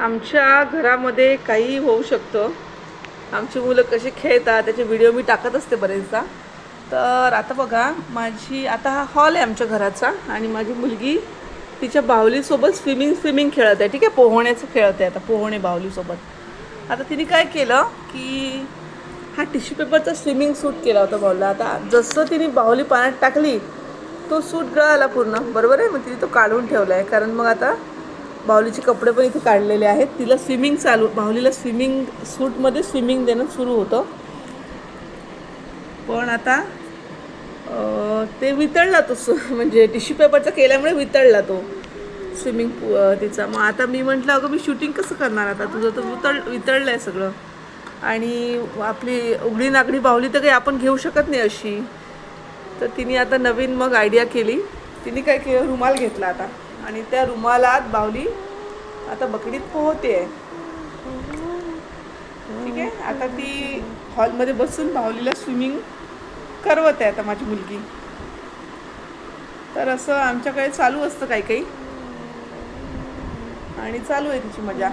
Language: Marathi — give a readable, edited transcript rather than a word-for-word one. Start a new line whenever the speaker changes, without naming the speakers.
आमच्या घरामध्ये काही होऊ शकतं. आमची मुलं कशी खेळतात त्याचे व्हिडिओ मी टाकत असते बरेचदा. तर आता बघा, आता हा हॉल आहे आमच्या घराचा आणि माझी मुलगी तिच्या बाहुलीसोबत स्विमिंग खेळत आहे. ठीक आहे, पोहण्याचं खेळत आहे आता, पोहणे बाहुलीसोबत. आता तिने काय केलं की हा टिश्यू पेपरचा स्विमिंग सूट केला होता बाहुलीला. आता जसं तिने बाहुली पाण्यात टाकली तो सूट गळाला पूर्ण, बरोबर आहे. मग तिने तो काढून ठेवला आहे, कारण मग आता बाहुलीचे कपडे पण इथे काढलेले आहेत. तिला बाहुलीला स्विमिंग सूटमध्ये स्विमिंग देणं सुरू होतं. पण आता ते वितळला तो म्हणजे टिश्यू पेपरचा केल्यामुळे वितळला तो स्विमिंग तिचा. मग आता मी म्हटलं, अगं मी शूटिंग कसं करणार आता, तुझं तर वितळलं आहे सगळं. आणि आपली उघडी नागडी बाहुली तर काही आपण घेऊ शकत नाही अशी. तर तिने आता नवीन मग आयडिया केली. तिने काय केलं, रुमाल घेतला आता आणि त्या रुमालात बाहुली आता बकडीत पोहते आहे. ठीक आहे, आता ती हॉलमध्ये बसून बाहुलीला स्विमिंग करवत आहे आता माझी मुलगी. तर असं आमच्याकडे चालू असतं काही काही आणि चालू आहे तिची मजा.